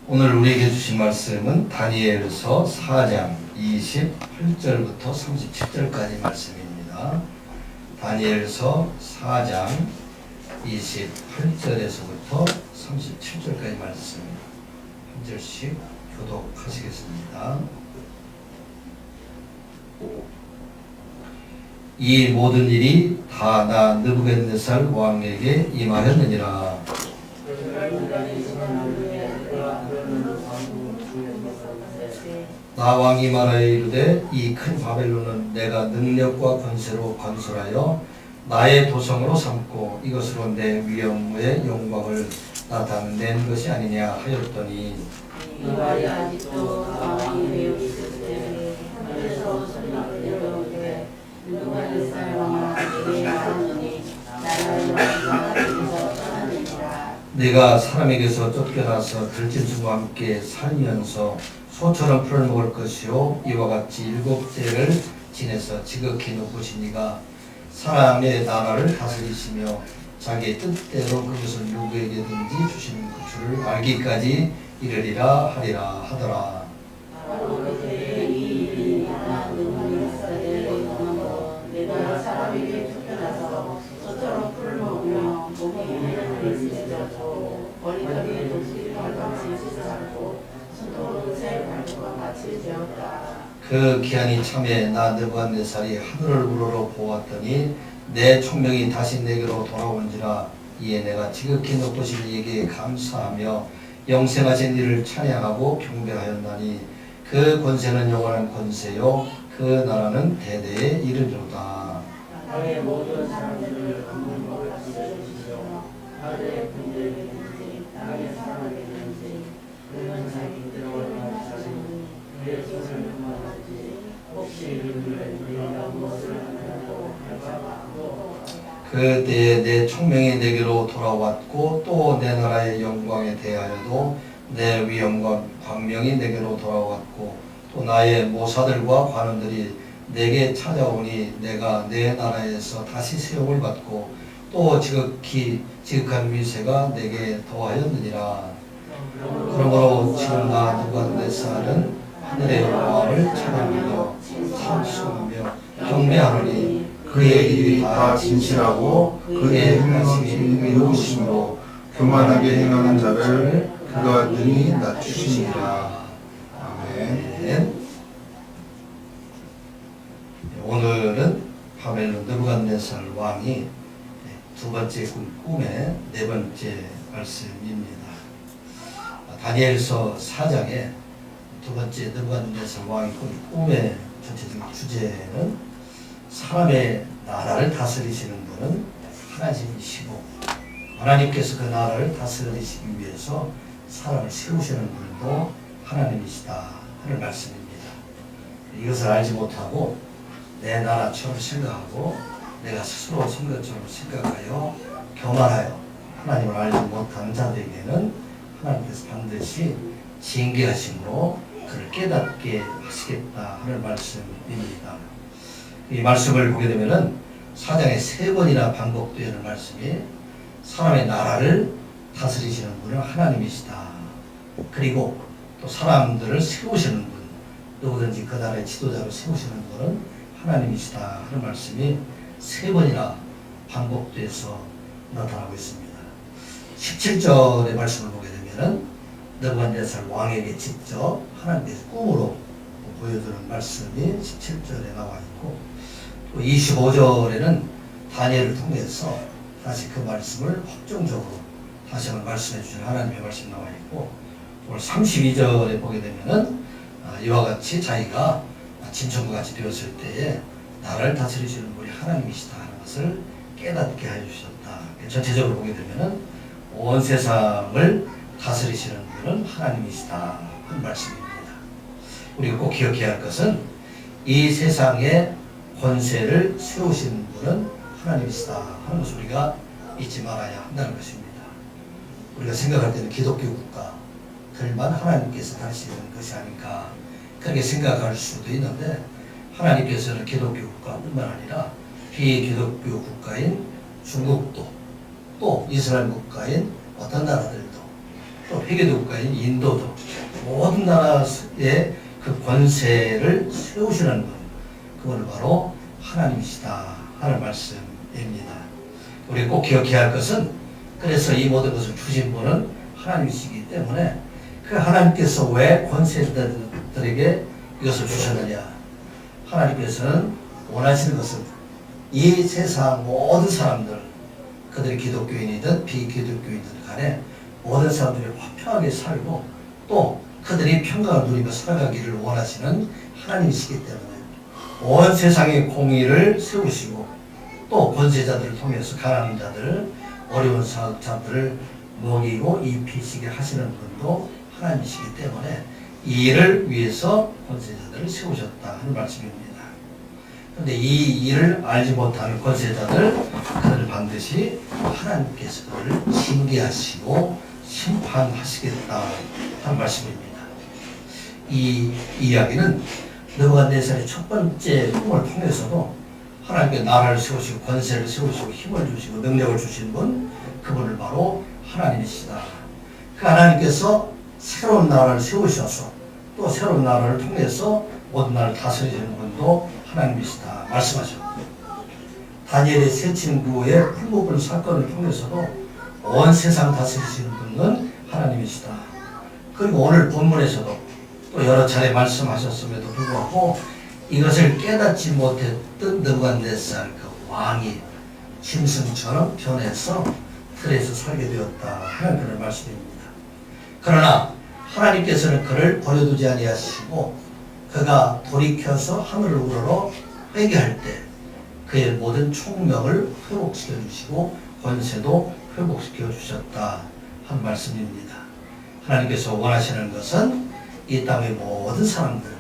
오늘 우리에게 주신 말씀은 다니엘서 4장 28절부터 37절까지 말씀입니다. 다니엘서 4장 28절에서부터 37절까지 말씀 한 절씩 교독하시겠습니다. 이 모든 일이 다 나 느부갓네살 왕에게 임하였느니라. 나 왕이 말하여 이르되 이 큰 바벨론은 내가 능력과 권세로 건설하여 나의 도성으로 삼고 이것으로 내 위엄의 영광을 나타낸 것이 아니냐 하였더니, 이 말이 아직도 나 왕이 배우고 있을 때 하늘에서 소리가 들려오되 느부갓네살 왕아 내게 말하노니 나라의 왕이가 내게서 떠나느니라. 내가 사람에게서 쫓겨나서 들짐승과 함께 살면서 소처럼 풀을 먹을 것이요 이와 같이 7대를 지내서 지극히 높으신 이가 사람의 나라를 다스리시며 자기의 뜻대로 그것을 누구에게든지 주시는 줄을 알기까지 이르리라 하리라 하더라. 바로 그때에 이 일이 나 느부갓네살에게 임하고 내가 사람에게 쫓겨나서 소처럼 풀을 먹으며 몸이 해를 찢어졌고 머리털이 독수리와 같이 찢어졌고 손톱은 새 발톱과 같이 되었다. 그 기한이 참에 나 느부갓네살이 하늘을 우러러 보았더니 내 총명이 다시 내게로 돌아온지라. 이에 내가 지극히 높으신 이에게 감사하며 영생하신 이를 찬양하고 경배하였나니 그 권세는 영원한 권세요 그 나라는 대대에 이르리로다. 땅의 모든 사람들을 강물과 같이 해주시며 하늘의 분들에게든지 땅의 사람에게든지 그는 자기 뜻대로 하시니 그의 뜻을 금하든지 혹시 우리가 무엇을 하느냐고 할까 아무도 그 때에 내 총명이 내게로 돌아왔고 또 내 나라의 영광에 대하여도 내 위엄과 광명이 내게로 돌아왔고 또 나의 모사들과 관원들이 내게 찾아오니 내가 내 나라에서 다시 세움을 받고 또 지극한 위세가 내게 더하였느니라. 그러므로 지금 나 느부갓네살은 하늘의 여호와를 찬양하며 찬송하며 경배하노니 그의 일이 다 진실하고 그의 행함이 의로우심으로 교만하게 행하는 자를 그가 능히 낮추시니라. 아멘. 오늘은 바벨론 느부갓네살 왕이 두 번째 꿈의 네 번째 말씀입니다. 다니엘서 4장의 두 번째 느부갓네살 왕이 꿈의 전체적인 주제는 사람의 나라를 다스리시는 분은 하나님이시고 하나님께서 그 나라를 다스리시기 위해서 사람을 세우시는 분도 하나님이시다 하는 말씀입니다. 이것을 알지 못하고 내 나라처럼 생각하고 내가 스스로 선 것처럼 생각하여 교만하여 하나님을 알지 못하는 자들에게는 하나님께서 반드시 징계하심으로 그를 깨닫게 하시겠다 하는 말씀입니다. 이 말씀을 보게 되면은 4장에 3번이나 반복되는 말씀이 사람의 나라를 다스리시는 분은 하나님이시다. 그리고 또 사람들을 세우시는 분, 누구든지 그 나라의 지도자로 세우시는 분은 하나님이시다 하는 말씀이 3번이나 반복돼서 나타나고 있습니다. 17절의 말씀을 보게 되면은 느부갓네살 왕에게 직접 하나님께서 꿈으로 보여주는 말씀이 17절에 나와 있고 또 25절에는 다니엘을 통해서 다시 그 말씀을 확정적으로 다시 한번 말씀해 주신 하나님의 말씀이 나와 있고 오늘 32절에 보게 되면은 이와 같이 자기가 진천과 같이 되었을 때에 나라를 다스리시는 분이 하나님이시다 하는 것을 깨닫게 해 주셨다. 전체적으로 보게 되면은 온 세상을 다스리시는 분은 하나님이시다 하는 말씀입니다. 우리가 꼭 기억해야 할 것은 이 세상의 권세를 세우시는 분은 하나님이시다 하는 것을 우리가 잊지 말아야 한다는 것입니다. 우리가 생각할 때는 기독교 국가들만 하나님께서 다스리는 것이 아닌가 그렇게 생각할 수도 있는데 하나님께서는 기독교 국가뿐만 아니라 비기독교 국가인 중국도 또 이스라엘 국가인 어떤 나라들도 또 회개도 국가인 인도도 모든 나라의 그 권세를 세우시는 분, 그걸 바로 하나님이시다 하는 말씀입니다. 우리 꼭 기억해야 할 것은, 그래서 이 모든 것을 주신 분은 하나님이시기 때문에 그 하나님께서 왜 권세자들에게 이것을 주셨느냐. 하나님께서는 원하시는 것은 이 세상 모든 사람들, 그들이 기독교인이든 비기독교인이든 간에 모든 사람들이 화평하게 살고 또 그들이 평강을 누리며 살아가기를 원하시는 하나님이시기 때문에 온 세상의 공의를 세우시고 또 권세자들을 통해서 가난한 자들, 어려운 자들을 먹이고 입히시게 하시는 분도 하나님이시기 때문에 이 일을 위해서 권세자들을 세우셨다 하는 말씀입니다. 그런데 이 일을 알지 못하는 권세자들, 그들을 반드시 하나님께서 그들을 징계하시고 심판하시겠다 하는 말씀입니다. 이 이야기는 느부갓네살의 첫 번째 꿈을 통해서도 하나님께 나라를 세우시고 권세를 세우시고 힘을 주시고 능력을 주신 분, 그분을 바로 하나님이시다. 그 하나님께서 새로운 나라를 세우셔서 또 새로운 나라를 통해서 모든 나라를 다스리시는 분도 하나님이시다 말씀하셨고, 다니엘의 세 친구의 풀무불 사건을 통해서도 온 세상 다스리시는 분은 하나님이시다. 그리고 오늘 본문에서도 또 여러 차례 말씀하셨음에도 불구하고 이것을 깨닫지 못했던 느부갓네살 그 왕이 짐승처럼 변해서 들에서 살게 되었다 하는 그런 말씀입니다. 그러나 하나님께서는 그를 버려두지 아니하시고 그가 돌이켜서 하늘을 우러러 회개할 때 그의 모든 총명을 회복시켜 주시고 권세도 회복시켜 주셨다 한 말씀입니다. 하나님께서 원하시는 것은 이 땅의 모든 사람들,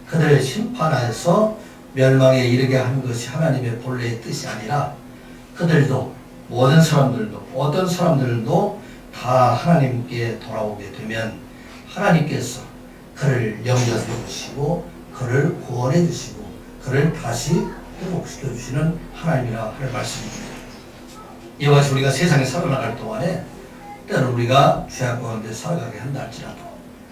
그들을 심판하여서 멸망에 이르게 하는 것이 하나님의 본래의 뜻이 아니라 그들도, 모든 사람들도, 어떤 사람들도 다 하나님께 돌아오게 되면 하나님께서 그를 영접해 주시고 그를 구원해 주시고 그를 다시 회복시켜 주시는 하나님이라 할 말씀입니다. 이와 같이 우리가 세상에 살아나갈 동안에 때로 우리가 죄악 가운데 살아가게 한다 할지라도,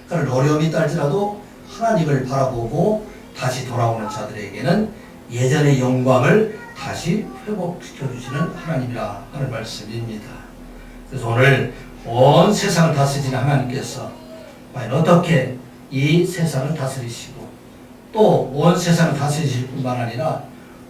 그런 어려움이 있다 할지라도 하나님을 바라보고 다시 돌아오는 자들에게는 예전의 영광을 다시 회복시켜 주시는 하나님이라 하는 말씀입니다. 그래서 오늘 온 세상을 다스리시는 하나님께서 과연 어떻게 이 세상을 다스리시고 또 온 세상을 다스리실 뿐만 아니라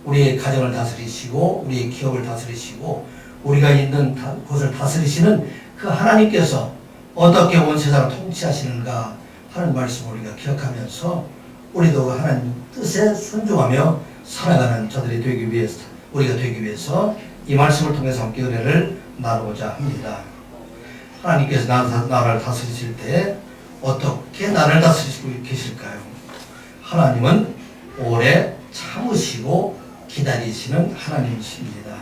우리의 가정을 다스리시고 우리의 기업을 다스리시고 우리가 있는 곳을 다스리시는 그 하나님께서 어떻게 온 세상을 통치하시는가 하는 말씀을 우리가 기억하면서 우리도 하나님 뜻에 순종하며 살아가는 자들이 되기 위해서, 우리가 되기 위해서 이 말씀을 통해서 함께 은혜를 나누고자 합니다. 하나님께서 나라를 다스리실 때 어떻게 나를 다스리시고 계실까요? 하나님은 오래 참으시고 기다리시는 하나님이십니다.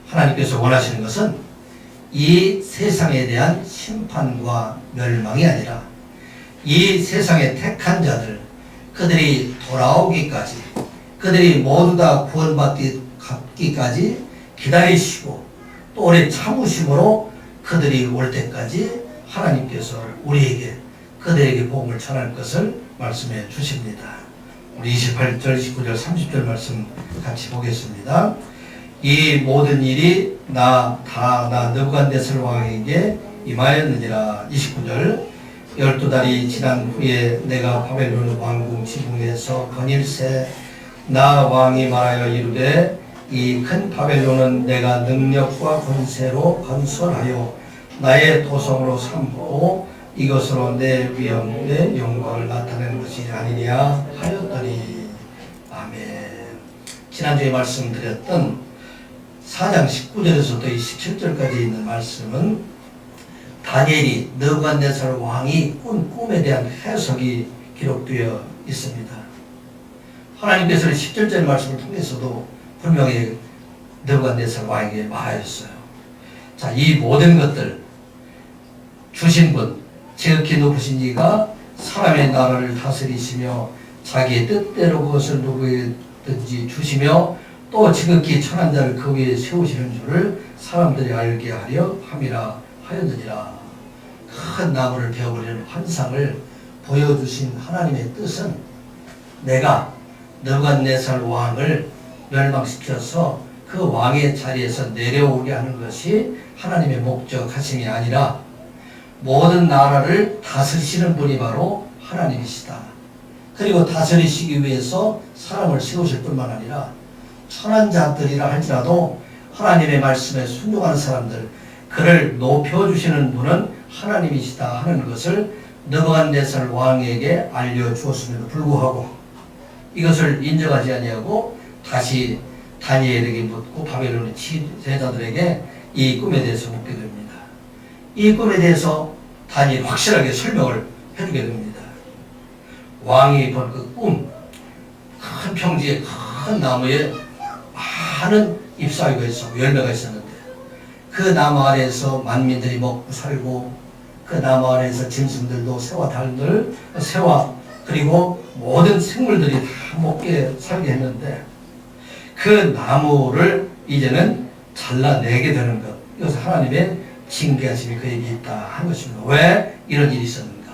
하나님께서 원하시는 것은 이 세상에 대한 심판과 멸망이 아니라 이 세상의 택한 자들, 그들이 돌아오기까지, 그들이 모두 다 구원받기까지 기다리시고 또 오래 참으심으로 그들이 올 때까지 하나님께서 우리에게, 그들에게 복음을 전할 것을 말씀해 주십니다. 우리 28절, 29절, 30절 말씀 같이 보겠습니다. 이 모든 일이 나 느부갓네살 왕에게 임하였느니라. 29절, 12달이 지난 후에 내가 바벨론 왕궁 지붕에서 거닐새 나 왕이 말하여 이르되 이 큰 바벨론은 내가 능력과 권세로 건설하여 나의 도성으로 삼고 이것으로 내 위엄의 영광을 나타내는 것이 아니냐 하였더니. 아멘. 지난주에 말씀드렸던 4장 19절에서부터 27절까지 있는 말씀은 다니엘이 느부갓네살 왕이 꾼 꿈에 대한 해석이 기록되어 있습니다. 하나님께서는 10절짜리 말씀을 통해서도 분명히 느부갓네살 왕에게 말하였어요. 자, 이 모든 것들 주신 분, 지극히 높으신 이가 사람의 나라를 다스리시며 자기의 뜻대로 그것을 누구에든지 주시며 또 지극히 천한 자를 그 위에 세우시는 줄을 사람들이 알게 하려 함이라 하였느니라. 큰 나무를 베어버리는 환상을 보여주신 하나님의 뜻은 내가 느부갓네살 왕을 멸망시켜서 그 왕의 자리에서 내려오게 하는 것이 하나님의 목적하심이 아니라 모든 나라를 다스리시는 분이 바로 하나님이시다. 그리고 다스리시기 위해서 사람을 세우실 뿐만 아니라 천한 자들이라 할지라도 하나님의 말씀에 순종하는 사람들, 그를 높여주시는 분은 하나님이시다 하는 것을 느부갓네살 왕에게 알려주었음에도 불구하고 이것을 인정하지 아니하고 다시 다니엘에게 묻고 바벨론의 지도자들에게 이 꿈에 대해서 묻게 됩니다. 이 꿈에 대해서 다니엘이 확실하게 설명을 해주게 됩니다. 왕이 본 그 꿈, 큰 평지에 큰 나무에 많은 잎사귀가 있어 열매가 있었는데 그 나무 아래에서 만민들이 먹고 살고 그 나무 아래에서 짐승들도 새와 달들, 새와 그리고 모든 생물들이 다 먹게 살게 했는데 그 나무를 이제는 잘라내게 되는 것, 이것은 하나님의 징계하심이 그에게 있다 하는 것입니다. 왜 이런 일이 있었는가?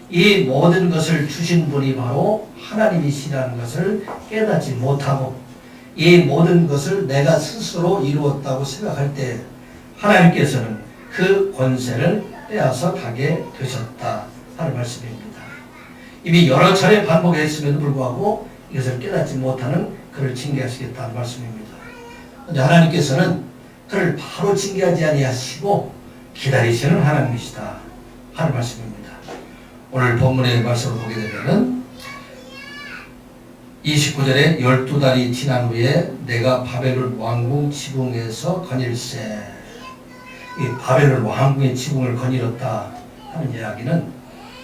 이 모든 것을 주신 분이 바로 하나님이시라는 것을 깨닫지 못하고 이 모든 것을 내가 스스로 이루었다고 생각할 때 하나님께서는 그 권세를 빼앗아 가게 되셨다 하는 말씀입니다. 이미 여러 차례 반복했음에도 불구하고 이것을 깨닫지 못하는 그를 징계하시겠다는 말씀입니다. 근데 하나님께서는 그를 바로 징계하지 아니하시고 기다리시는 하나님이시다 하는 말씀입니다. 오늘 본문의 말씀을 보게 되면은 29절에 12달이 지난 후에 내가 바벨론 왕궁 지붕에서 거닐세. 이 바벨론 왕궁의 지붕을 거닐었다 하는 이야기는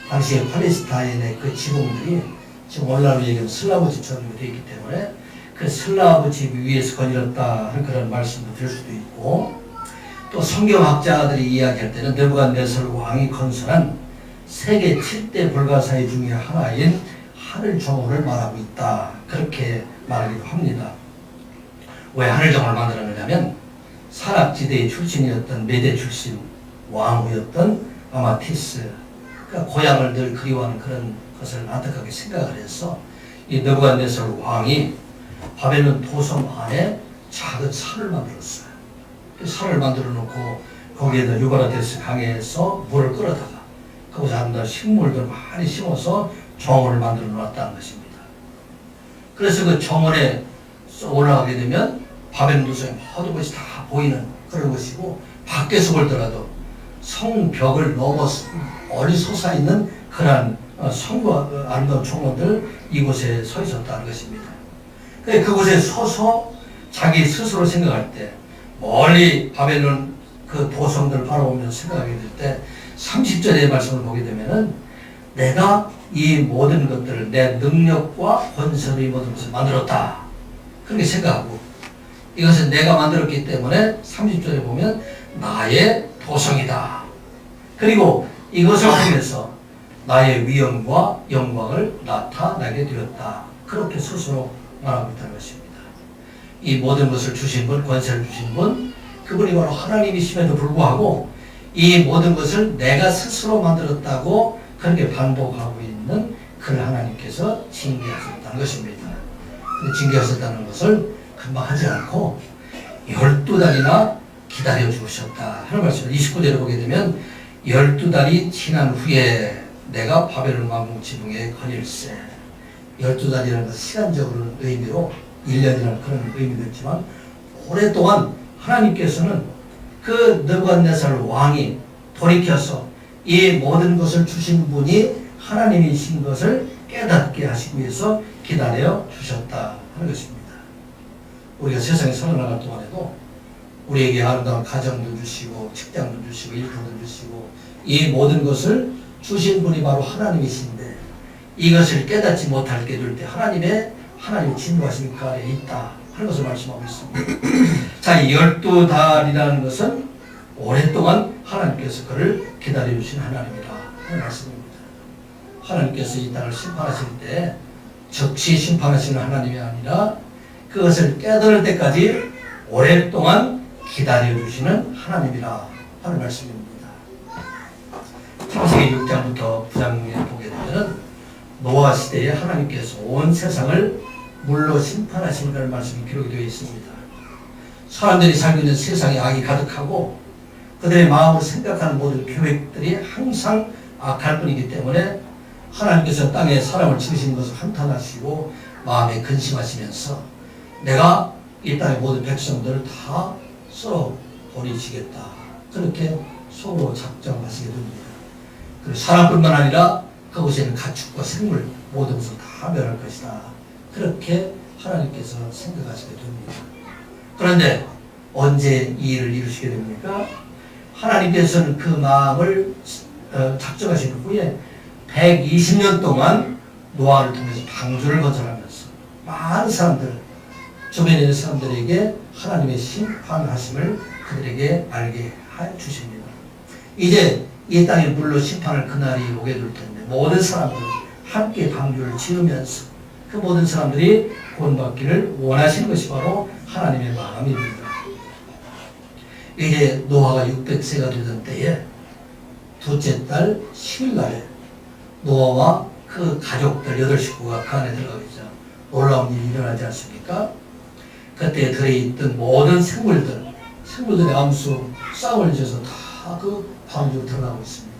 당시에 팔레스타인의 그 지붕들이 지금 오늘날로 얘기하면 슬라브 집처럼 되어 있기 때문에 그 슬라브 집 위에서 거닐었다 하는 그런 말씀도 될 수도 있고, 또 성경학자들이 이야기할 때는 느부갓네살 왕이 건설한 세계 7대 불가사의 중에 하나인 하늘정원을 말하고 있다, 그렇게 말하기도 합니다. 왜 하늘정원을 만들었느냐면 산악지대의 출신이었던 메대 출신 왕후였던 아마티스, 그러니까 고향을 늘 그리워하는 그런 것을 안타깝게 생각을 해서 이 느부갓네살 왕이 바벨론 도성 안에 작은 산을 만들었어요. 그 산을 만들어 놓고 거기에다 유브라데스 강에서 물을 끌어다가 거기서 아름다운 식물들 많이 심어서 정원을 만들어 놓았다는 것입니다. 그래서 그 정원에 올라가게 되면 바벨론 도성의 모든 것이 다 보이는 그런 것이고, 밖에서 볼더라도 성벽을 넘어서 멀리 솟아있는 그러한 성과 아름다운 정원들 이곳에 서 있었다는 것입니다. 그곳에 서서 자기 스스로 생각할 때 멀리 바벨론 그 도성들을 바라보면서 생각하게 될 때 30절의 말씀을 보게 되면은 내가 이 모든 것들을 내 능력과 권세로 이 모든 것을 만들었다, 그렇게 생각하고 이것은 내가 만들었기 때문에 30절에 보면 나의 도성이다, 그리고 이것을 통해서 나의 위엄과 영광을 나타나게 되었다, 그렇게 스스로 말하고 있다는 것입니다. 이 모든 것을 주신 분, 권세를 주신 분, 그분이 바로 하나님이심에도 불구하고 이 모든 것을 내가 스스로 만들었다고 그렇게 반복하고 있는 그를 하나님께서 징계하셨다는 것입니다. 근데 징계하셨다는 것을 금방 하지 않고 12달이나 기다려 주셨다 하는 말씀을 29절에 보게 되면 12달이 지난 후에 내가 바벨론 왕궁 지붕에 거닐세. 12달이라는 것은 시간적으로는 의미로 1년이라는 그런 의미도 있지만 오랫동안 하나님께서는 그 느부갓네살 왕이 돌이켜서 이 모든 것을 주신 분이 하나님이신 것을 깨닫게 하시기 위해서 기다려 주셨다 하는 것입니다. 우리가 세상에 살아나갈 동안에도 우리에게 아름다운 가정도 주시고 직장도 주시고 일터도 주시고 이 모든 것을 주신 분이 바로 하나님이신데 이것을 깨닫지 못하게 될 때 하나님의 진노하심이 그 아래에 있다 하는 것을 말씀하고 있습니다. 자, 이 12달이라는 것은 오랫동안 하나님께서 그를 기다려주신 하나님이다 하는 말씀입니다. 하나님께서 이 땅을 심판하실 때 적시 심판하시는 하나님이 아니라 그것을 깨달을 때까지 오랫동안 기다려주시는 하나님이라 하는 말씀입니다. 창세기 6장부터 9장에 보게 되면 노아 시대에 하나님께서 온 세상을 물로 심판하신 그런 말씀이 기록이 되어 있습니다. 사람들이 살고 있는 세상에 악이 가득하고 그들의 마음으로 생각하는 모든 계획들이 항상 악할 뿐이기 때문에 하나님께서 땅에 사람을 지으신 것을 한탄하시고 마음에 근심하시면서 내가 이 땅의 모든 백성들을 다 썰어 버리시겠다. 그렇게 속으로 작정하시게 됩니다. 그리고 사람뿐만 아니라 그곳에는 가축과 생물 모든 것을 다 멸할 것이다. 그렇게 하나님께서 생각하시게 됩니다. 그런데 언제 이 일을 이루시게 됩니까? 하나님께서는 그 마음을 작정하신 후에 120년 동안 노아를 통해서 방주를 건설하면서 많은 사람들, 주변에 있는 사람들에게 하나님의 심판하심을 그들에게 알게 해주십니다. 이제 이 땅에 물로 심판할 그날이 오게 될 텐데 모든 사람들이 함께 방주를 지으면서 그 모든 사람들이 구원받기를 원하시는 것이 바로 하나님의 마음입니다. 이제 노아가 600세가 되던 때에 둘째 달 10일날에 노아와 그 가족들 8식구가 그 안에 들어가겠죠. 놀라운 일이 일어나지 않습니까? 그때 들어있던 모든 생물들의 암수 쌍을 지어서 다 그 방주로 들어가고 있습니다.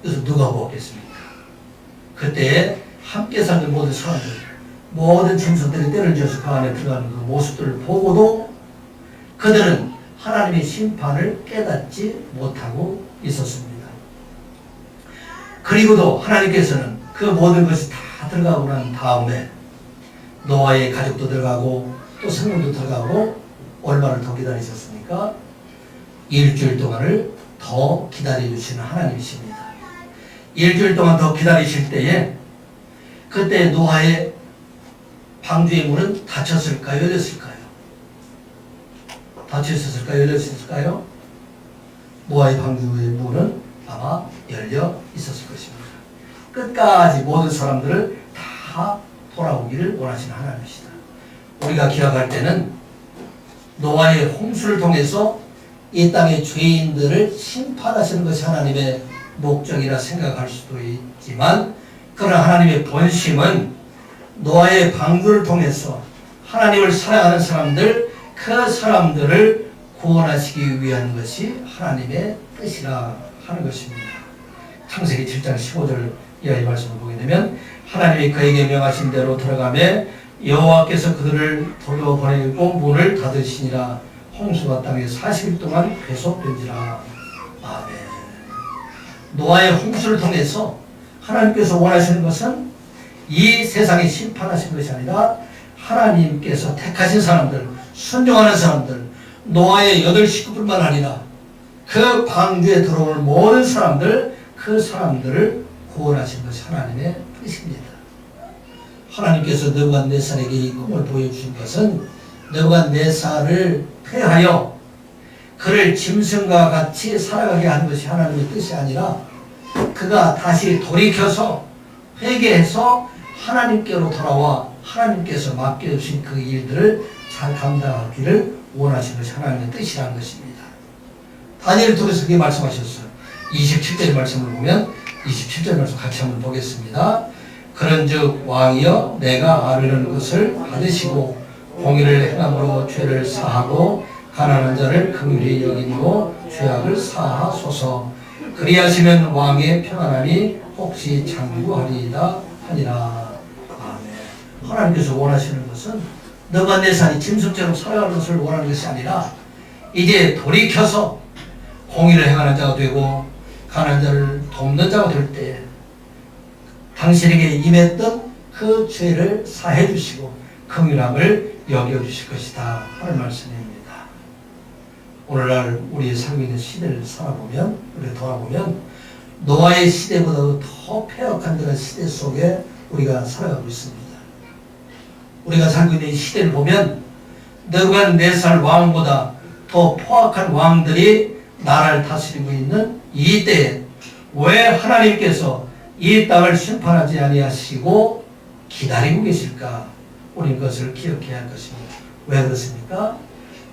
그래서 누가 보았겠습니까? 그때 함께 살던 모든 사람들, 모든 짐승들이 때를 지어서 그 안에 들어가는 그 모습들을 보고도 그들은 하나님의 심판을 깨닫지 못하고 있었습니다. 그리고도 하나님께서는 그 모든 것이 다 들어가고 난 다음에 노아의 가족도 들어가고 또 생물도 들어가고 얼마를 더 기다리셨습니까? 일주일 동안을 더 기다려주시는 하나님이십니다. 일주일 동안 더 기다리실 때에 그때 노아의 방주의 문은 닫혔을까요? 열렸을까요? 닫혀있었을까요? 열렸을까요? 노아의 방주의 문은 아마 열려 있었을 것입니다. 끝까지 모든 사람들을 다 돌아오기를 원하시는 하나님이시다. 우리가 기억할 때는 노아의 홍수를 통해서 이 땅의 죄인들을 심판하시는 것이 하나님의 목적이라 생각할 수도 있지만 그러나 하나님의 본심은 노아의 방주를 통해서 하나님을 사랑하는 사람들, 그 사람들을 구원하시기 위한 것이 하나님의 뜻이라 하는 것입니다. 창세기 7장 15절 이하의 말씀을 보게 되면 하나님이 그에게 명하신 대로 들어가매 여호와께서 그들을 돌려보내고 문을 닫으시니라. 홍수가 땅에 40일 동안 계속된지라. 아멘. 노아의 홍수를 통해서 하나님께서 원하시는 것은 이 세상에 심판하신 것이 아니라 하나님께서 택하신 사람들, 순종하는 사람들, 노아의 8식구뿐만 아니라 그 방주에 들어올 모든 사람들, 그 사람들을 구원하신 것이 하나님의 뜻입니다. 하나님께서 느부갓네살에게 이 꿈을 보여주신 것은 느부갓네살을 패하여 그를 짐승과 같이 살아가게 하는 것이 하나님의 뜻이 아니라 그가 다시 돌이켜서 회개해서 하나님께로 돌아와 하나님께서 맡겨주신 그 일들을 잘 감당하기를 원하시는 것이 하나님의 뜻이라는 것입니다. 다니엘을 통해서 그렇게 말씀하셨어요. 27절 말씀을 보면 27절 말씀 같이 한번 보겠습니다. 그런즉 왕이여 내가 아뢰는 것을 받으시고 공의를 행함으로 죄를 사하고 가난한 자를 긍휼히 여기고 죄악을 사하소서. 그리하시면 왕의 평안함이 혹시 장구하리이다 하니라. 아멘. 하나님께서 원하시는 것은 느부갓네살이 짐승처럼 살아가는 것을 원하는 것이 아니라 이제 돌이켜서 공의를 행하는 자가 되고 가난한 자를 돕는 자가 될 때 당신에게 임했던 그 죄를 사해 주시고 긍휼함을 여겨주실 것이다 하는 말씀입니다. 오늘날 우리 살고 있는 시대를 살아보면, 우리 돌아보면 노아의 시대보다도 더 폐역한 그런 시대 속에 우리가 살아가고 있습니다. 우리가 살고 있는 이 시대를 보면 느부갓네살 왕보다 더 포악한 왕들이 나라를 다스리고 있는 이 때에 왜 하나님께서 이 땅을 심판하지 아니하시고 기다리고 계실까? 우리는 그것을 기억해야 할 것입니다. 왜 그렇습니까?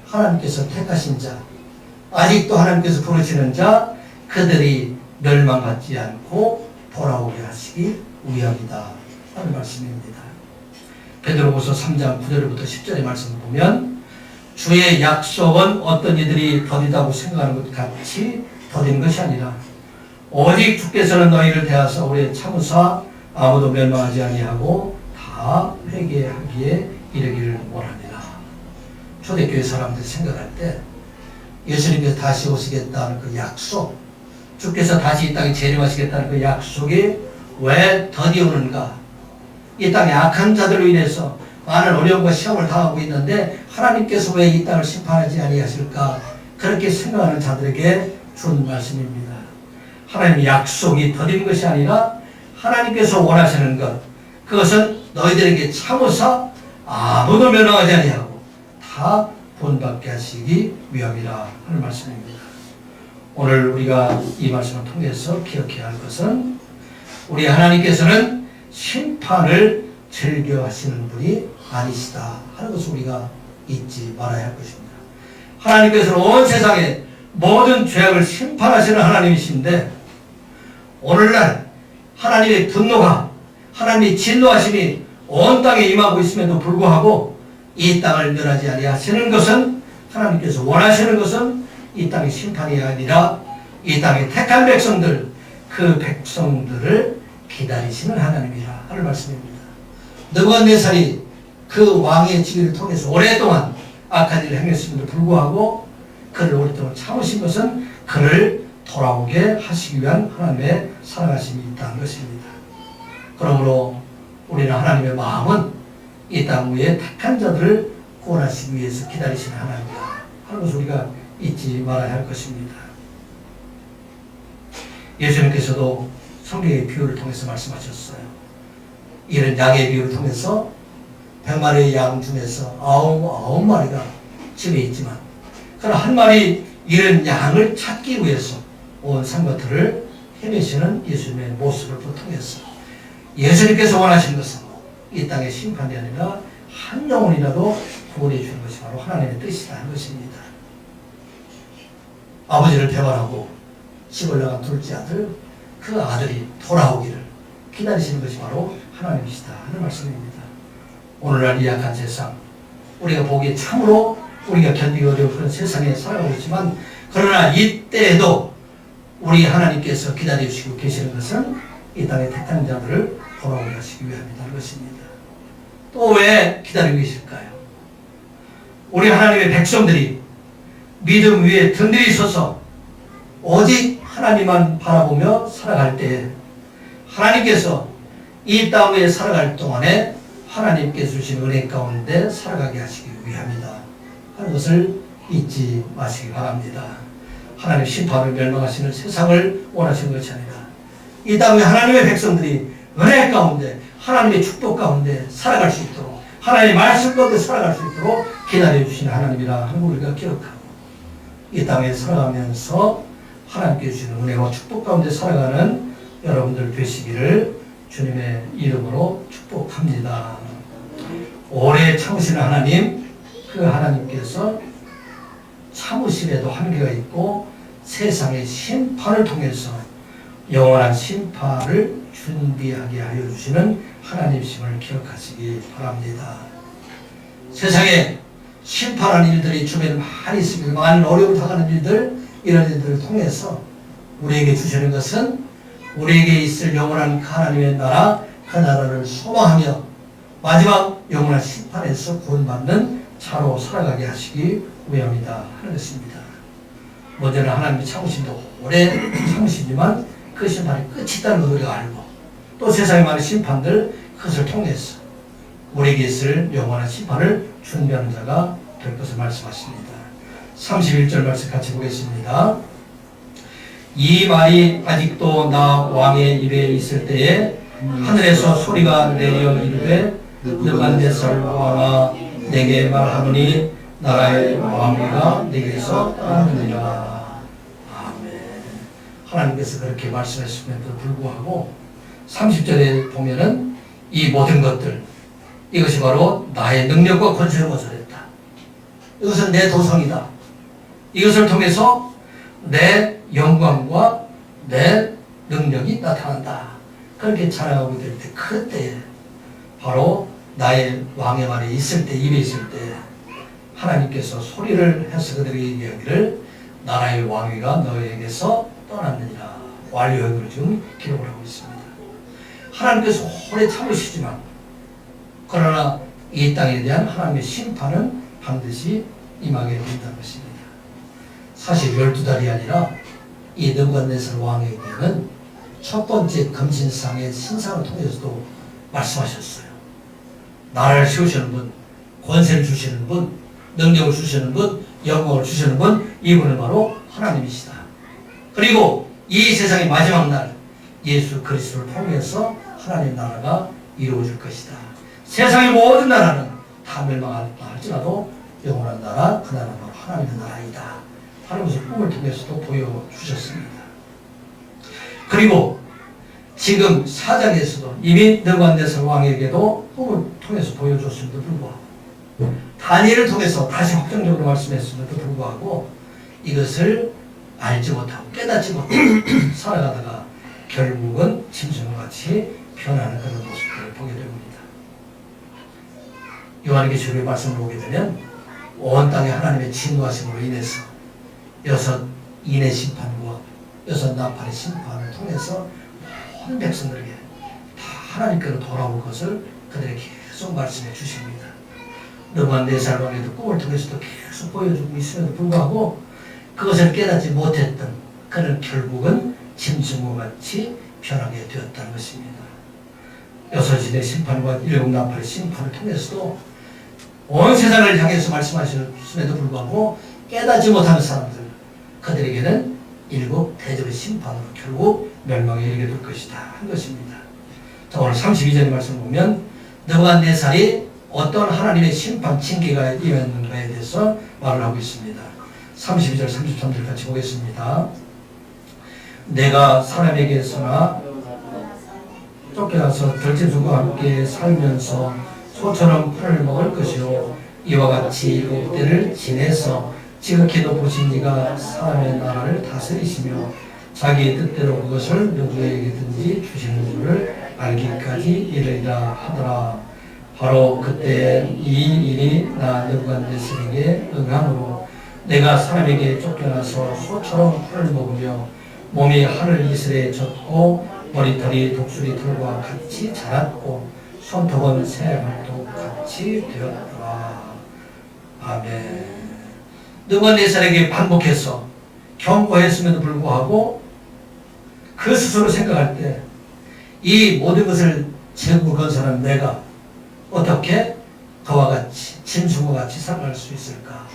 하나님께서 택하신 자, 아직도 하나님께서 부르시는 자, 그들이 멸망하지 않고 돌아오게 하시기 위함이다 하는 말씀입니다. 베드로후서 3장 9절부터 10절의 말씀을 보면 주의 약속은 어떤 이들이 더디다고 생각하는 것 같이 더딘 것이 아니라 오직 주께서는 너희를 대하사 오래 참으사 아무도 멸망하지 아니하고 다 회개하기에 이르기를 원하니라. 초대교회 사람들이 생각할 때 예수님께서 다시 오시겠다는 그 약속, 주께서 다시 이 땅에 재림하시겠다는 그 약속이 왜 더디 오는가? 이 땅에 악한 자들로 인해서 많은 어려움과 시험을 당하고 있는데 하나님께서 왜 이 땅을 심판하지 아니하실까? 그렇게 생각하는 자들에게 준 말씀입니다. 하나님의 약속이 더딘 것이 아니라 하나님께서 원하시는 것, 그것은 너희들에게 참으사 아무도 멸망하지 아니하고 다 본받게 하시기 위함이라 하는 말씀입니다. 오늘 우리가 이 말씀을 통해서 기억해야 할 것은 우리 하나님께서는 심판을 즐겨하시는 분이 아니시다 하는 것을 우리가 잊지 말아야 할 것입니다. 하나님께서는 온 세상에 모든 죄악을 심판하시는 하나님이신데 오늘날 하나님의 분노가, 하나님의 진노하심이 온 땅에 임하고 있음에도 불구하고 이 땅을 멸하지 아니하시는 것은, 하나님께서 원하시는 것은 이 땅의 심판이 아니라 이 땅의 택한 백성들, 그 백성들을 기다리시는 하나님이라 하는 말씀입니다. 느부갓네살이 그 왕의 지위를 통해서 오랫동안 악한 일을 행했음에도 불구하고 그를 오랫동안 참으신 것은 그를 돌아오게 하시기 위한 하나님의 사랑하심이 있다는 것입니다. 그러므로 우리는 하나님의 마음은 이 땅 위에 택한 자들을 구원하시기 위해서 기다리시는 하나님이다 하는 것을 우리가 잊지 말아야 할 것입니다. 예수님께서도 성경의 비유를 통해서 말씀하셨어요. 이런 양의 비유를 통해서 100마리의 양 중에서 9마리가 집에 있지만 그러나 한 마리 잃은 양을 찾기 위해서 온 산과들을 헤매시는 예수님의 모습을 통해서 예수님께서 원하시는 것은 이 땅의 심판이 아니라 한 영혼이라도 구원해 주는 것이 바로 하나님의 뜻이다 하는 것입니다. 아버지를 배반하고 집을 나간 둘째 아들, 그 아들이 돌아오기를 기다리시는 것이 바로 하나님이시다 하는 말씀입니다. 오늘날 이 약한 세상, 우리가 보기에 참으로 우리가 견디기 어려운 그런 세상에 살아가고 있지만 그러나 이때에도 우리 하나님께서 기다려주시고 계시는 것은 이 땅의 택한 자들을 돌아오게 하시기 위함이라는 것입니다. 또 왜 기다리고 계실까요? 우리 하나님의 백성들이 믿음 위에 든든히 서서 오직 하나님만 바라보며 살아갈 때 하나님께서 이 땅 위에 살아갈 동안에 하나님께서 주신 은혜 가운데 살아가게 하시기 위함이다 하는 것을 잊지 마시기 바랍니다. 하나님 심판을 멸망하시는 세상을 원하시는 것이 아니라 이 땅에 하나님의 백성들이 은혜 가운데 하나님의 축복 가운데 살아갈 수 있도록 하나님의 말씀 가운데 살아갈 수 있도록 기다려주시는 하나님이라 하는 걸 우리가 기억하고 이 땅에 살아가면서 하나님께 주시는 은혜와 축복 가운데 살아가는 여러분들 되시기를 주님의 이름으로 축복합니다. 오래 참으시는 하나님, 그 하나님께서 참으심에도 한계가 있고 세상의 심판을 통해서 영원한 심판을 준비하게 하여 주시는 하나님이심을 기억하시기 바랍니다. 세상에 심판하는 일들이 주변에 많이 있습니다. 많은 어려움을 당하는 일들, 이런 일들을 통해서 우리에게 주시는 것은 우리에게 있을 영원한 하나님의 나라, 그 나라를 소망하며 마지막 영원한 심판에서 구원받는 자로 살아가게 하시기 위함이다 하는 것입니다. 먼저는 하나님의 참으심도 오래 참으시지만 그 심판이 끝이 있다는 것을 우리가 알고 또 세상의 많은 심판들 그것을 통해서 우리에게 있을 영원한 심판을 준비하는 자가 될 것을 말씀하십니다. 31절 말씀 같이 보겠습니다. 이 말이 아직도 나 왕의 입에 있을 때에 하늘에서 소리가 내려 이르되 느부갓네살 왕아 내게 말하노니 나라의 왕위가 내게서 떠나느니라. 아멘. 하나님께서 그렇게 말씀하심에도 불구하고 30절에 보면은 이 모든 것들 이것이 바로 나의 능력과 권세로 거절했다. 이것은 내 도성이다. 이것을 통해서 내 영광과 내 능력이 나타난다. 그렇게 자랑하고 될 때, 그때 바로 나의 왕의 말이 있을 때, 입에 있을 때 하나님께서 소리를 해서 그들에게 얘기하기를 나라의 왕위가 너에게서 떠났느니라. 완료형으로 지금 기록을 하고 있습니다. 하나님께서 오래 참으시지만 그러나 이 땅에 대한 하나님의 심판은 반드시 임하게 된다는 것입니다. 사실 12달이 아니라 이 느부갓네살 왕에게는 첫 번째 금신상의 신상을 통해서도 말씀하셨어요. 나라를 세우시는 분, 권세를 주시는 분, 능력을 주시는 분, 영광을 주시는 분, 이분은 바로 하나님이시다. 그리고 이 세상의 마지막 날 예수 그리스도를 통해서 하나님의 나라가 이루어질 것이다. 세상의 모든 나라는 다 멸망할지라도 영원한 나라, 그 나라는 바로 하나님의 나라이다 하는 것을 꿈을 통해서도 보여주셨습니다. 그리고 지금 4장에서도 이미 느부갓네살 왕에게도 꿈을 통해서 보여줬음에도 불구하고 다니엘을 통해서 다시 확정적으로 말씀했음에도 불구하고 이것을 알지 못하고 깨닫지 못하고 살아가다가 결국은 짐승과 같이 변하는 그런 모습들을 보게 됩니다. 요한계시록의 말씀을 보게 되면 온 땅에 하나님의 진노하심으로 인해서 6 인의 심판과 6 나팔의 심판을 통해서 모든 백성들에게 다 하나님께로 돌아올 것을 그들에게 계속 말씀해 주십니다. 느부갓네살 왕에도 꿈을 통해서도 계속 보여주고 있음에도 불구하고 그것을 깨닫지 못했던 그는 결국은 짐승과 같이 변하게 되었다는 것입니다. 6 인의 심판과 7 나팔의 심판을 통해서도 온 세상을 향해서 말씀하셨음에도 불구하고 깨닫지 못하는 사람들, 그들에게는 7 대접의 심판으로 결국 멸망에 이르게 될 것이다 한 것입니다. 자, 오늘 32절의 말씀을 보면 느부갓네살이 어떤 하나님의 심판 징계가 임했는가에 대해서 말을 하고 있습니다. 32절 33절 같이 보겠습니다. 내가 사람에게서나 쫓겨나서 들짐승과 함께 살면서 소처럼 풀을 먹을 것이요 이와 같이 7대를 지내서 지극히 높으신 이가 사람의 나라를 다스리시며 자기의 뜻대로 그것을 누구에게든지 주시는 줄을 알기까지 이르리라 하더라. 바로 그때 이 일이 나 느부갓네살에게 응함으로 내가 사람에게 쫓겨나서 소처럼 풀을 먹으며 몸이 하늘 이슬에 젖고 머리털이 독수리 털과 같이 자랐고 손톱은 새 발톱 같이 되었더라. 아멘. 느부갓네살에게 반복해서 경고했음에도 불구하고 그 스스로 생각할 때 이 모든 것을 제국을 건설한 내가 어떻게 그와 같이 짐승과 같이 살아갈 수 있을까?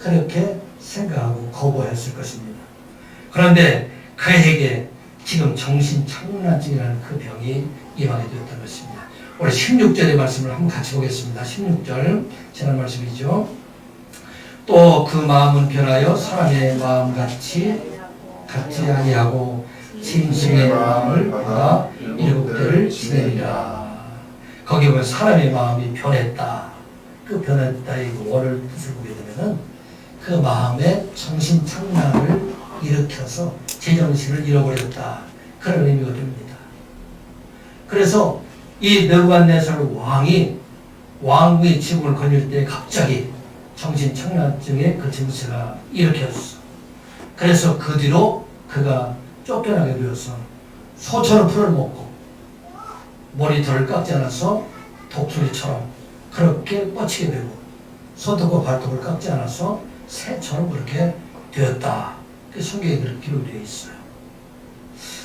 그렇게 생각하고 거부했을 것입니다. 그런데 그에게 지금 정신착란증이라는 그 병이 임하게 되었다는 것입니다. 우리 16절의 말씀을 한번 같이 보겠습니다. 16절 지난 말씀이죠. 또 그 마음은 변하여 사람의 마음같이 아니하고 짐승의 마음을 받아 7대를 지내리라. 거기 보면 사람의 마음이 변했다. 그 변했다의 원을 뜻을 보게 되면은 그 마음에 정신착란을 일으켜서 제정신을 잃어버렸다. 그런 의미가 됩니다. 그래서 이 느부갓네살 왕이 왕국의 지붕을 거닐 때 갑자기 정신착란증의 그 증세가 일으켰어. 그래서 그 뒤로 그가 쫓겨나게 되어서 소처럼 풀을 먹고 머리털을 깎지 않아서 독수리처럼 그렇게 뻗치게 되고 손톱과 발톱을 깎지 않아서 새처럼 그렇게 되었다. 그 성경에 그렇게 기록되어 있어요.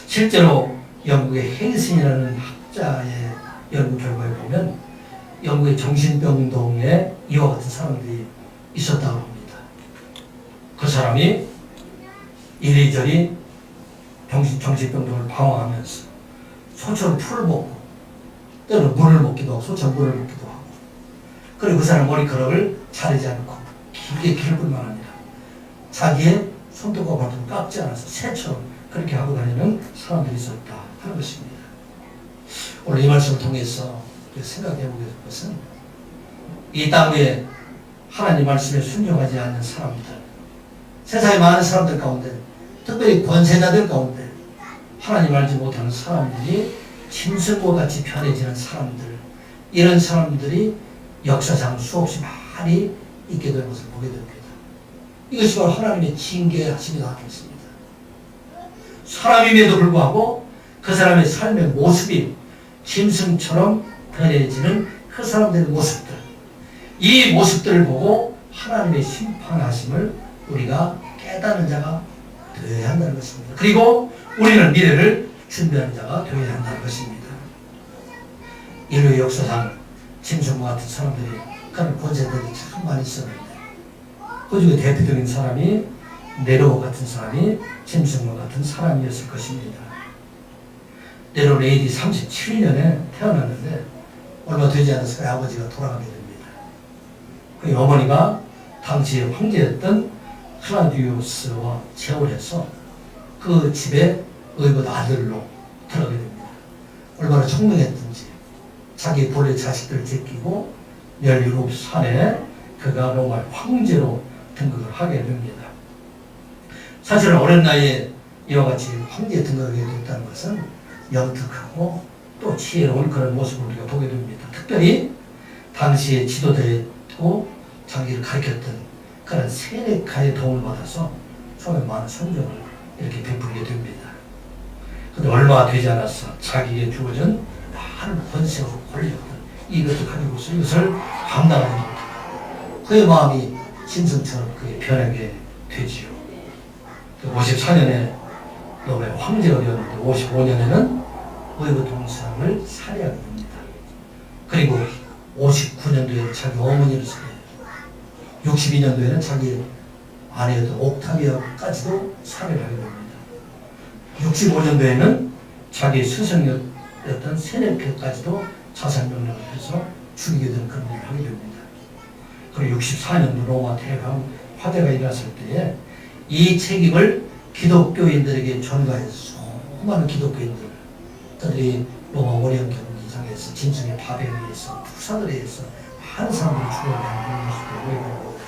실제로 영국의 헨슨이라는 학자의 연구 결과에 보면 영국의 정신병동에 이와 같은 사람들이 있었다고 합니다. 그 사람이 이리저리 정신병동을 방황하면서 소처럼 풀을 먹고 때로는 물을 먹기도 하고 소처럼 물을 먹기도 하고 그리고 그 사람 머리카락을 자르지 않고 길게 길 뿐만 아니라 자기의 손톱과 발톱을 깎지 않아서 새처럼 그렇게 하고 다니는 사람들이 있었다 하는 것입니다. 오늘 이 말씀을 통해서 생각해 보게 될 것은 이 땅 위에 하나님 말씀에 순종하지 않는 사람들, 세상의 많은 사람들 가운데, 특별히 권세자들 가운데 하나님 알지 못하는 사람들이 짐승과 같이 변해지는 사람들, 이런 사람들이 역사상 수없이 많이 있게 된 것을 보게 됩니다. 이것이 바로 하나님의 징계하심이 나타났습니다. 사람임에도 불구하고 그 사람의 삶의 모습이 짐승처럼 변해지는 그 사람들의 모습들, 이 모습들을 보고 하나님의 심판하심을 우리가 깨닫는 자가 되어야 한다는 것입니다. 그리고 우리는 미래를 준비하는 자가 되어야 한다는 것입니다. 인류 역사상 짐승과 같은 사람들이 그런 권세들이 참 많이 있었는데 그 중에 대표적인 사람이 네로 같은 사람이 짐승과 같은 사람이었을 것입니다. 네로는 AD 37년에 태어났는데 얼마 되지 않아서 그의 아버지가 돌아가게 됩니다. 그의 어머니가 당시의 황제였던 클라우디우스와 재혼해서 그 집에 의붓 아들로 들어가게 됩니다. 얼마나 총명했든지 자기 본래 자식들을 제끼고 17살에 그가 로마 황제로 등극을 하게 됩니다. 사실 어린 나이에 이와 같이 황제에 등극하게 됐다는 것은 영특하고 또 지혜로운 그런 모습을 우리가 보게 됩니다. 특별히 당시의 지도자였고 자기를 가르쳤던 그런 세네카의 도움을 받아서 처음에 많은 성적을 이렇게 베풀게 됩니다. 그런데 얼마 되지 않아서 자기에게 주어진 많은 권세와 권력을 이것을 가지고서 이것을 감당하지 못하고 그의 마음이 짐승처럼 그게 변하게 되지요. 54년에 로마의 황제가 되었는데 55년에는 의붓 동상을 살해하게 됩니다. 그리고 59년도에 자기 어머니를 살해해요. 62년도에는 자기 아내였던 옥타비아까지도 살해를 하게 됩니다. 65년도에는 자기 스승이었던 세네카까지도 자살명령을 해서 죽이게 되는 그런 일을 하게 됩니다. 그리고 64년도 로마 대강 화재가 일어났을 때에 이 책임을 기독교인들에게 전가해서 수많은 기독교인들 그들이 로마 오리온 경기장에서 짐승의 밥에 의해서 투사들에 의해서 많은 사람들이 죽어가는 그런 모습을 보이고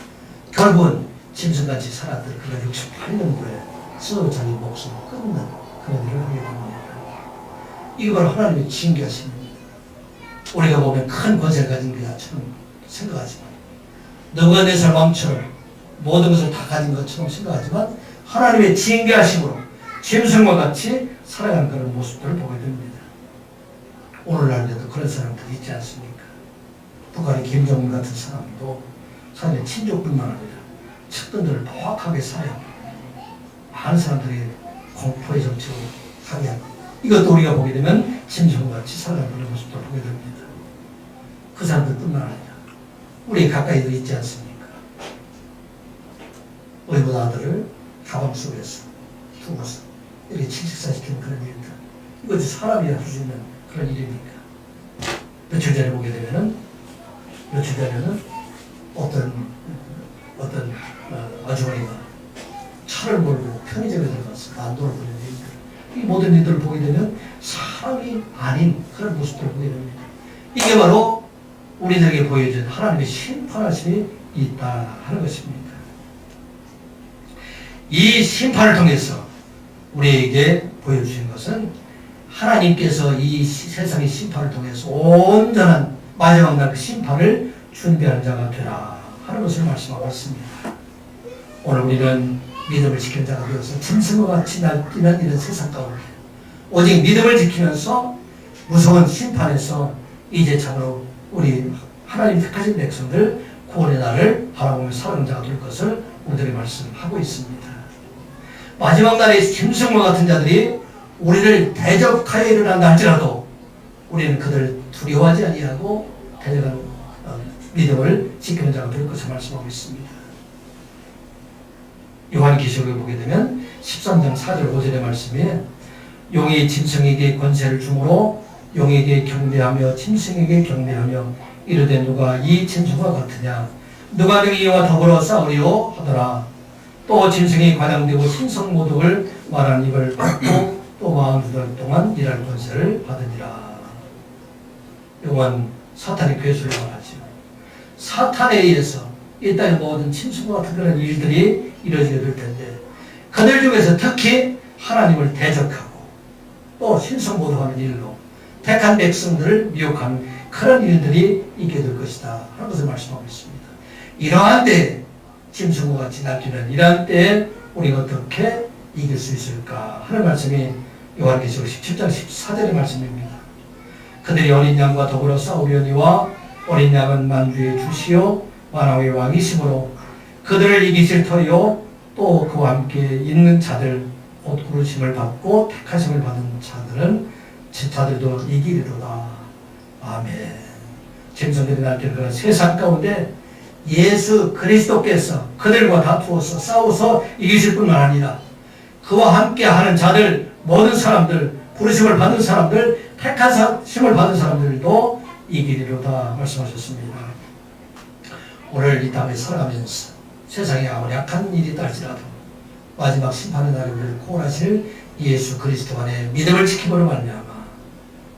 결국은 짐승같이 살았던 그가 68년도에 스스로 자기 목숨을 끊는 그런 일을 하게 됩니다. 이거 바로 하나님의 징계하십니다. 우리가 보면 큰 권세를 가진 자처럼 생각하지만 느부갓네살 왕처럼 모든 것을 다 가진 것처럼 생각하지만 하나님의 징계하심으로 짐승과 같이 살아가는 그런 모습들을 보게 됩니다. 오늘날에도 그런 사람들이 있지 않습니까? 북한의 김정은 같은 사람도 사람의 친족뿐만 아니라 측근들을 포악하게 살해하고 많은 사람들이 공포의 정치로 하게 하고 이것도 우리가 보게 되면 짐승과 같이 살아가는 그런 모습들을 보게 됩니다. 그 사람들뿐만 아니라 우리 가까이도 있지 않습니까? 의붓 아들을 가방 속에서 두고서 이렇게 칠식사시키는 그런 일들. 이것이 사람이 할 수 있는 그런 일입니까? 며칠 전에 보게 되면은 어떤 아주머니가 차를 몰고 편의점에 들어가서 난도를 부리는 일들. 이 모든 일들을 보게 되면 사람이 아닌 그런 모습들을 보게 됩니다. 이게 바로 우리들에게 보여준 하나님의 심판하심이 있다 하는 것입니다. 이 심판을 통해서 우리에게 보여주신 것은 하나님께서 이 세상의 심판을 통해서 온전한 마지막 날 그 심판을 준비하는 자가 되라 하는 것을 말씀하고 있습니다. 오늘 우리는 믿음을 지키는 자가 되어서 짐승과 같이 날뛰는 이런 세상 가운데 오직 믿음을 지키면서 무서운 심판에서 이제 참으로 우리 하나님 택하신 백성들 구원의 날을 바라보며 살아가는 자가 될 것을 오늘의 말씀하고 있습니다. 마지막 날에 짐승과 같은 자들이 우리를 대적하여 일어난다 할지라도 우리는 그들을 두려워하지 아니하고 대적하는 믿음을 지키는 자가 될 것을 말씀하고 있습니다. 요한계시록에 보게 되면 13장 4절 5절의 말씀에 용이 짐승에게 권세를 주므로 용에게 경배하며 짐승에게 경배하며 이르되 누가 이 짐승과 같으냐 누가 능히 이와 더불어 싸우리요 하더라. 또 짐승이 관양되고 신성모독을 말하는 입을 받고 또 42달 동안 일할 권세를 받으니라. 요한 사탄의 괴수를 말하죠. 사탄에 의해서 이 땅의 모든 짐승과 같은 그런 일들이 이루어지게 될 텐데 그들 중에서 특히 하나님을 대적하고 또 신성모독하는 일로 택한 백성들을 미혹하는 그런 일들이 있게 될 것이다 하는 것을 말씀하고 있습니다. 이러한 때 짐승과 같이 날뛰는 이러한 때에 우리가 어떻게 이길 수 있을까 하는 말씀이 요한계시록 17장 14절의 말씀입니다. 그들이 어린 양과 더불어 싸우려니와 어린 양은 만주의 주시요 만왕의 왕이시므로 그들을 이기실 터요 또 그와 함께 있는 자들 옷 구르심을 받고 택하심을 받은 자들도 이기리로다. 아멘. 짐승들이 날뛰는 그런 세상 가운데 예수 그리스도께서 그들과 다투어서 싸워서 이기실 뿐만 아니라 그와 함께 하는 자들, 모든 사람들, 부르심을 받은 사람들, 택하심을 받은 사람들도 이기리로다 말씀하셨습니다. 오늘 이 땅에 살아가면서 세상에 아무리 약한 일이 있다 할지라도 마지막 심판의 날에 우리를 구원하실 예수 그리스도 안에 믿음을 지킴으로 말미암아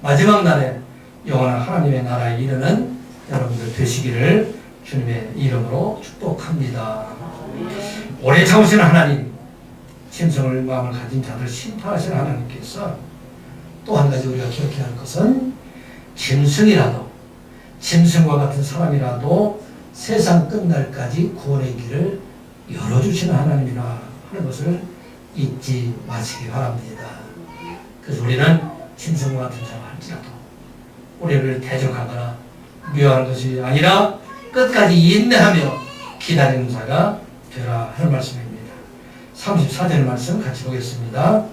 마지막 날에 영원한 하나님의 나라에 이르는 여러분들 되시기를 주님의 이름으로 축복합니다. 오래 참으시는 하나님, 짐승을 마음을 가진 자들 심판하시는 하나님께서 또 한 가지 우리가 기억해야 할 것은 짐승이라도 짐승과 같은 사람이라도 세상 끝날까지 구원의 길을 열어주시는 하나님이라 하는 것을 잊지 마시기 바랍니다. 그래서 우리는 짐승과 같은 자가 할지라도 우리를 대적하거나 미워하는 것이 아니라 끝까지 인내하며 기다리는 자가 되라 하는 말씀입니다. 34절 말씀 같이 보겠습니다.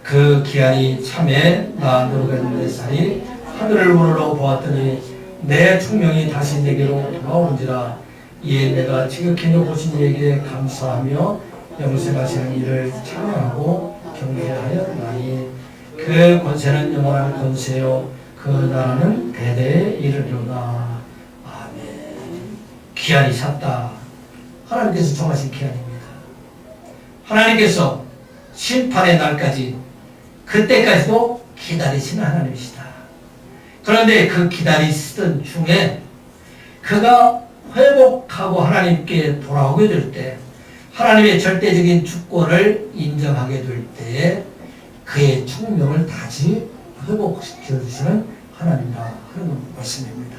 그 기한이 참에 나 늙은 4살이 하늘을 우러러 보았더니 내 충명이 다시 내게로 돌아온지라. 이에 내가 지극히 높으신 이에게 감사하며 영생하시는 이를 찬양하고 경배하였나니 그 권세는 영원한 권세요 그 나라는 대대에 이르리로다. 아멘. 기한이 찼다. 하나님께서 정하신 기한입니다. 하나님께서 심판의 날까지 그때까지도 기다리시는 하나님이시다. 그런데 그 기다리시던 중에 그가 회복하고 하나님께 돌아오게 될 때 하나님의 절대적인 주권을 인정하게 될 때에 그의 충명을 다시 회복시켜주시는 하나님이라 하는 말씀입니다.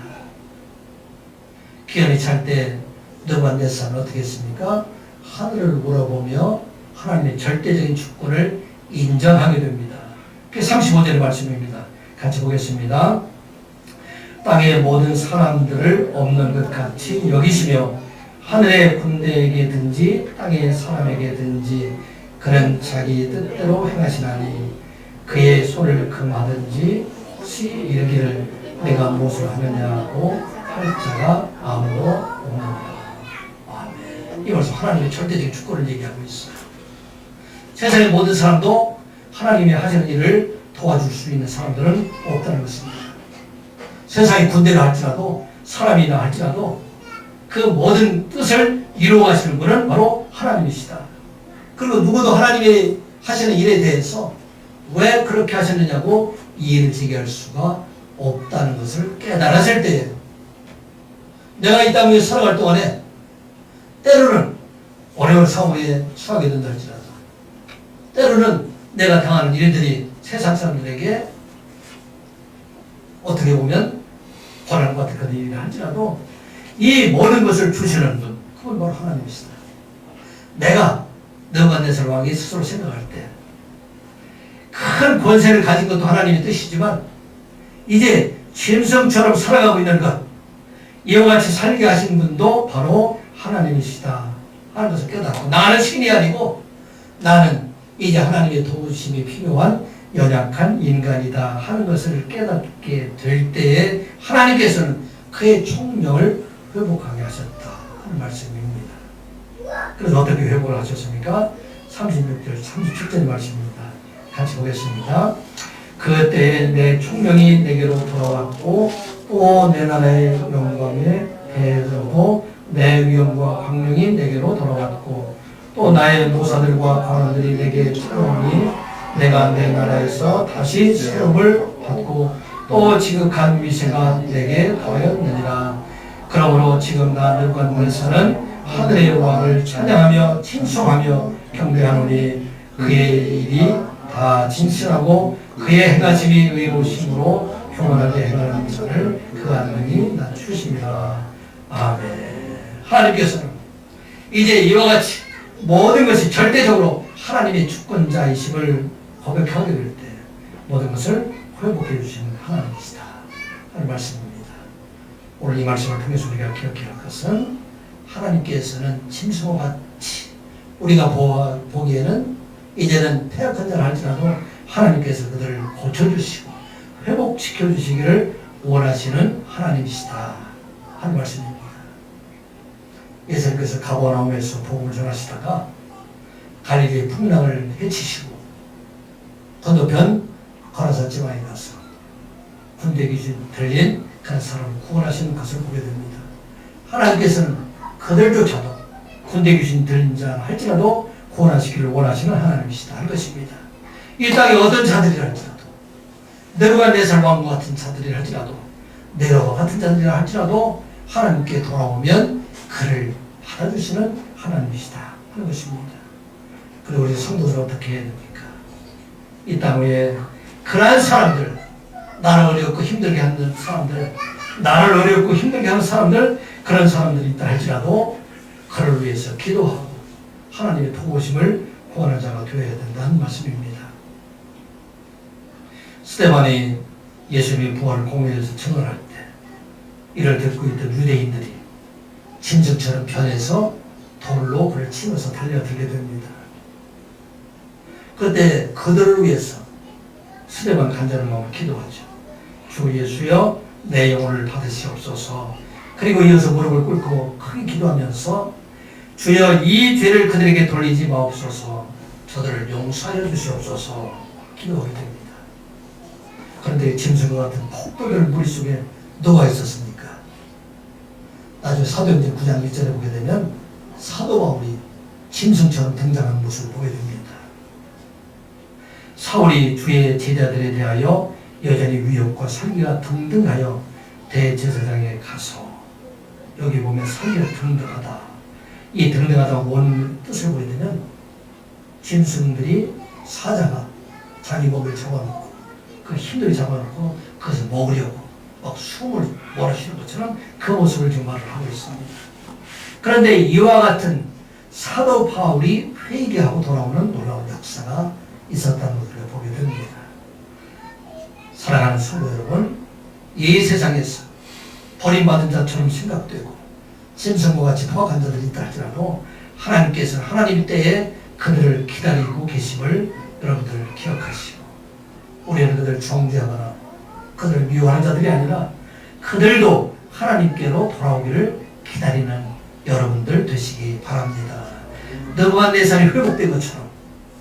기한이 찰 때 느부갓네살은 어떻게 했습니까? 하늘을 물어보며 하나님의 절대적인 주권을 인정하게 됩니다. 그게 35절의 말씀입니다. 같이 보겠습니다. 땅의 모든 사람들을 없는 것 같이 여기시며 하늘의 군대에게든지 땅의 사람에게든지 그는 자기 뜻대로 행하시나니 그의 손을 금하든지 혹시 이르기를 내가 무엇을 하느냐고 할 자가 아무도 없느니라. 아멘. 이 말씀 하나님의 절대적인 주권을 얘기하고 있어요. 세상의 모든 사람도 하나님이 하시는 일을 도와줄 수 있는 사람들은 없다는 것입니다. 세상의 군대라 할지라도 사람이나 할지라도 그 모든 뜻을 이루어 가시는 분은 바로 하나님이시다. 그리고 누구도 하나님이 하시는 일에 대해서 왜 그렇게 하셨느냐고 이의를 제기할 수가 없다는 것을 깨달았을 때에 내가 이 땅 위에 살아갈 동안에 때로는 어려운 상황에 처하게 된다 할지라도 때로는 내가 당하는 일들이 세상 사람들에게 어떻게 보면 고난과 같은 그런 일이 할지라도 이 모든 것을 주시는 분, 그건 바로 하나님이시다. 내가 느부갓네살 왕이 스스로 생각할 때 큰 권세를 가진 것도 하나님의 뜻이지만 이제 짐승처럼 살아가고 있는 것, 이와 같이 살게 하신 분도 바로 하나님이시다 하는 것을 깨닫고 나는 신이 아니고 나는 이제 하나님의 도우심이 필요한 연약한 인간이다 하는 것을 깨닫게 될 때에 하나님께서는 그의 총명을 회복하게 하셨다 하는 말씀입니다. 그래서 어떻게 회복을 하셨습니까? 36절, 37절 말씀입니다. 같이 보겠습니다. 그때에 내 총명이 내게로 돌아왔고 또 내 나라의 영광에 대해서도 내 위엄과 광명이 내게로 돌아왔고 또 나의 모사들과 관원들이 내게 찾아오니 내가 내 나라에서 다시 새롭을 받고 또 지극한 위세가 내게 더하였느니라. 그러므로 지금 나 느부갓네살은 하늘의 왕을 찬양하며 칭송하며 경배하노니 그의 일이 다 진실하고 그의 행하심이 의로우심으로 교만하게 행하는 자를 그가 능히 낮추심이라. 아멘. 하나님께서는 이제 이와 같이 모든 것이 절대적으로 하나님의 주권자이심을 고백하게 될 때 모든 것을 회복해 주시는 하나님이시다 하는 말씀입니다. 오늘 이 말씀을 통해서 우리가 기억해야 할 것은 하나님께서는 짐승과 같이 우리가 보기에는 이제는 패역한 자를 할지라도 하나님께서 그들을 고쳐주시고 회복시켜주시기를 원하시는 하나님이시다 하는 말씀입니다. 예수님께서 가버나움에서 복음을 전하시다가 갈릴리의 풍랑을 해치시고 건너편 가라사 지방에 가서 군대 귀신 들린 그 사람을 구원하시는 것을 보게 됩니다. 하나님께서는 그들조차도 군대 귀신 들린 자 할지라도 구원하시기를 원하시는 하나님이시다 할 것입니다. 이 땅에 어떤 자들이라 할지라도 느부갓네살 왕과 같은 자들이라 할지라도 네로와 같은 자들이라 할지라도 하나님께 돌아오면 그를 받아주시는 하나님이시다 하는 것입니다. 그리고 우리 성도들 어떻게 해야 됩니까? 이 땅 위에 그러한 사람들, 나를 어렵고 힘들게 하는 사람들, 나를 어렵고 힘들게 하는 사람들, 그런 사람들이 있다 할지라도 그를 위해서 기도하고 하나님의 도우심을 구하는 자가 되어야 된다는 말씀입니다. 스데반이 예수님의 부활을 공회에서 증언할 때 이를 듣고 있던 유대인들이 짐승처럼 변해서 돌로 그를 치면서 달려들게 됩니다. 그때 그들을 위해서 스데반 간절한 마음으로 기도하죠. 주 예수여 내 영혼을 받으시옵소서. 그리고 이어서 무릎을 꿇고 크게 기도하면서 주여 이 죄를 그들에게 돌리지 마옵소서. 저들을 용서하여 주시옵소서 기도하게 됩니다. 그런데 짐승과 같은 폭도들 머릿속에 누가 있었습니까? 나중에 사도행전 9장 1절에 보게 되면 사도 바울이 짐승처럼 등장하는 모습을 보게 됩니다. 사울이 주의 제자들에 대하여 여전히 위협과 살기가 등등하여 대제사장에 가서 여기 보면 살기가 등등하다. 이 등등하다 원 뜻을 보게 되면 짐승들이 사자가 자기 먹이를 잡아놓고 그 힘들게 잡아놓고 그것을 먹으려고 막 숨을 몰아쉬는 것처럼 그 모습을 지금 말을 하고 있습니다. 그런데 이와 같은 사도 바울이 회개하고 돌아오는 놀라운 역사가 있었다는 것을 보게 됩니다. 사랑하는 성도 여러분, 이 세상에서 버림받은 자처럼 생각되고 짐승과 같이 포악한 자들이 있다 할지라도 하나님께서 하나님 때에 그들을 기다리고 계심을 여러분들 기억하시고 우리는 그들을 정죄하거나 그들을 미워하는 자들이 아니라 그들도 하나님께로 돌아오기를 기다리는 여러분들 되시기 바랍니다. 느부갓네살이 회복된 것처럼